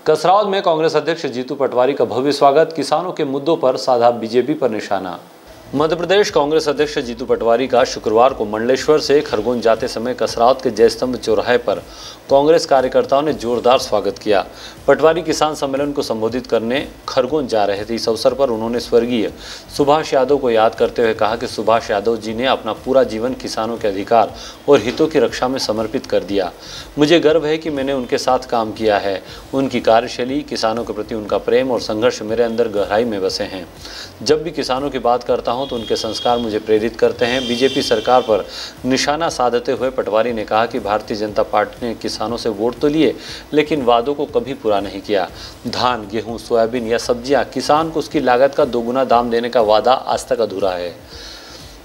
कसरावद में कांग्रेस अध्यक्ष जीतू पटवारी का भव्य स्वागत, किसानों के मुद्दों पर साधा बीजेपी पर निशाना। मध्य प्रदेश कांग्रेस अध्यक्ष जीतू पटवारी का शुक्रवार को मंडलेश्वर से खरगोन जाते समय कसरावद के जयस्तंभ चौराहे पर कांग्रेस कार्यकर्ताओं ने जोरदार स्वागत किया। पटवारी किसान सम्मेलन को संबोधित करने खरगोन जा रहे थे। इस अवसर पर उन्होंने स्वर्गीय सुभाष यादव को याद करते हुए कहा कि सुभाष यादव जी ने अपना पूरा जीवन किसानों के अधिकार और हितों की रक्षा में समर्पित कर दिया। मुझे गर्व है कि मैंने उनके साथ काम किया है। उनकी कार्यशैली, किसानों के प्रति उनका प्रेम और संघर्ष मेरे अंदर गहराई में बसे हैं। जब भी किसानों की बात करता हूं तो उनके संस्कार मुझे प्रेरित करते हैं। बीजेपी सरकार पर निशाना साधते हुए पटवारी ने कहा कि भारतीय जनता पार्टी ने किसानों से वोट तो लिए, लेकिन वादों को कभी पूरा नहीं किया। धान, गेहूं, सोयाबीन या सब्जियां, किसान को उसकी लागत का दोगुना दाम देने का वादा आज तक अधूरा है।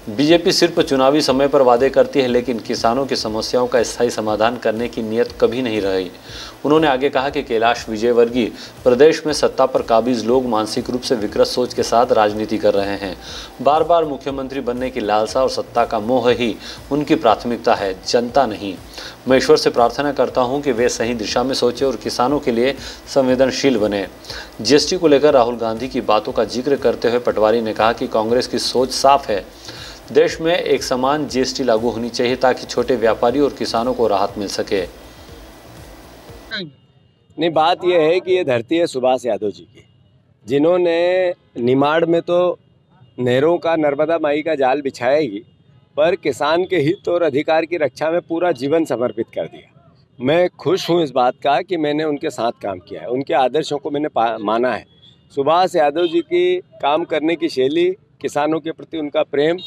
बीजेपी सिर्फ चुनावी समय पर वादे करती है, लेकिन किसानों की समस्याओं का स्थायी समाधान करने की नीयत कभी नहीं रही। उन्होंने आगे कहा कि कैलाश विजयवर्गीय प्रदेश में सत्ता पर काबिज लोग मानसिक रूप से विकृत सोच के साथ राजनीति कर रहे हैं। बार बार मुख्यमंत्री बनने की लालसा और सत्ता का मोह ही उनकी प्राथमिकता है, जनता नहीं। मैं ईश्वर से प्रार्थना करता हूं कि वे सही दिशा में सोचें और किसानों के लिए संवेदनशील बने। जीएसटी को लेकर राहुल गांधी की बातों का जिक्र करते हुए पटवारी ने कहा कि कांग्रेस की सोच साफ है। देश में एक समान जीएसटी लागू होनी चाहिए ताकि छोटे व्यापारी और किसानों को राहत मिल सके। नहीं, बात यह है कि ये धरती है सुभाष यादव जी की, जिन्होंने निमाड़ में तो नहरों का, नर्मदा माई का जाल बिछाया ही, पर किसान के हित और अधिकार की रक्षा में पूरा जीवन समर्पित कर दिया। मैं खुश हूँ इस बात का कि मैंने उनके साथ काम किया है, उनके आदर्शों को मैंने माना है। सुभाष यादव जी की काम करने की शैली, किसानों के प्रति उनका प्रेम,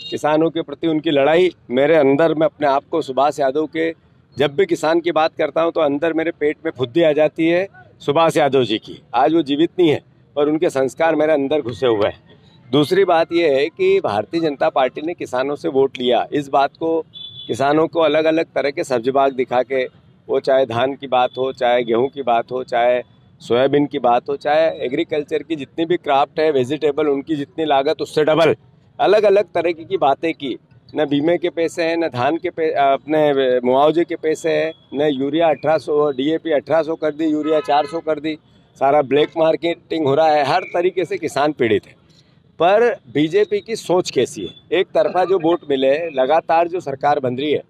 किसानों के प्रति उनकी लड़ाई, मेरे अंदर में अपने आप को सुभाष यादव के, जब भी किसान की बात करता हूं तो अंदर मेरे पेट में फुद्दी आ जाती है सुभाष यादव जी की। आज वो जीवित नहीं है पर उनके संस्कार मेरे अंदर घुसे हुए हैं। दूसरी बात यह है कि भारतीय जनता पार्टी ने किसानों से वोट लिया। इस बात को किसानों को अलग अलग तरह के सब्जी बाग दिखा के, वो चाहे धान की बात हो, चाहे गेहूँ की बात हो, चाहे सोयाबीन की बात हो, चाहे एग्रीकल्चर की जितनी भी क्राफ्ट है, वेजिटेबल, उनकी जितनी लागत उससे डबल, अलग अलग तरह की बातें की। न बीमे के पैसे हैं, न धान के अपने मुआवजे के पैसे हैं, न यूरिया 1800, डीएपी 1800 कर दी, यूरिया 400 कर दी। सारा ब्लैक मार्केटिंग हो रहा है, हर तरीके से किसान पीड़ित है। पर बीजेपी की सोच कैसी है? एक तरफा जो वोट मिले, लगातार जो सरकार बन रही है।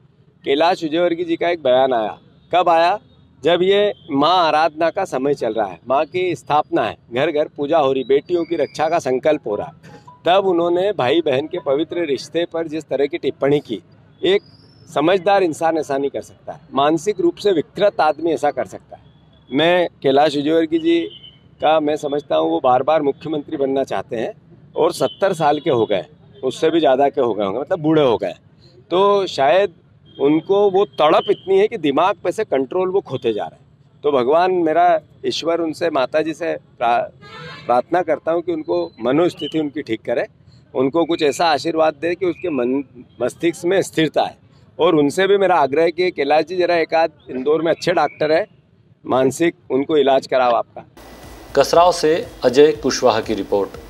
कैलाश विजयवर्गीय जी का एक बयान आया, कब आया? जब ये माँ आराधना का समय चल रहा है, माँ की स्थापना है, घर घर पूजा हो रही, बेटियों की रक्षा का संकल्प हो रहा है, तब उन्होंने भाई बहन के पवित्र रिश्ते पर जिस तरह की टिप्पणी की, एक समझदार इंसान ऐसा नहीं कर सकता है, मानसिक रूप से विकृत आदमी ऐसा कर सकता है। मैं कैलाश विजयवर्गीय जी का मैं समझता हूँ वो बार बार मुख्यमंत्री बनना चाहते हैं और 70 साल के हो गए, उससे भी ज़्यादा के हो गए होंगे, मतलब बूढ़े हो गए। तो शायद उनको वो तड़प इतनी है कि दिमाग पे से कंट्रोल वो खोते जा रहे हैं। तो भगवान, मेरा ईश्वर, उनसे, माता जी से प्रार्थना करता हूँ कि उनको मनोस्थिति उनकी ठीक करे, उनको कुछ ऐसा आशीर्वाद दे कि उसके मस्तिष्क में स्थिरता है। और उनसे भी मेरा आग्रह है कि कैलाश जी जरा एक आध इंदौर में अच्छे डॉक्टर है, मानसिक, उनको इलाज कराओ आपका। कसराव से अजय कुशवाहा की रिपोर्ट।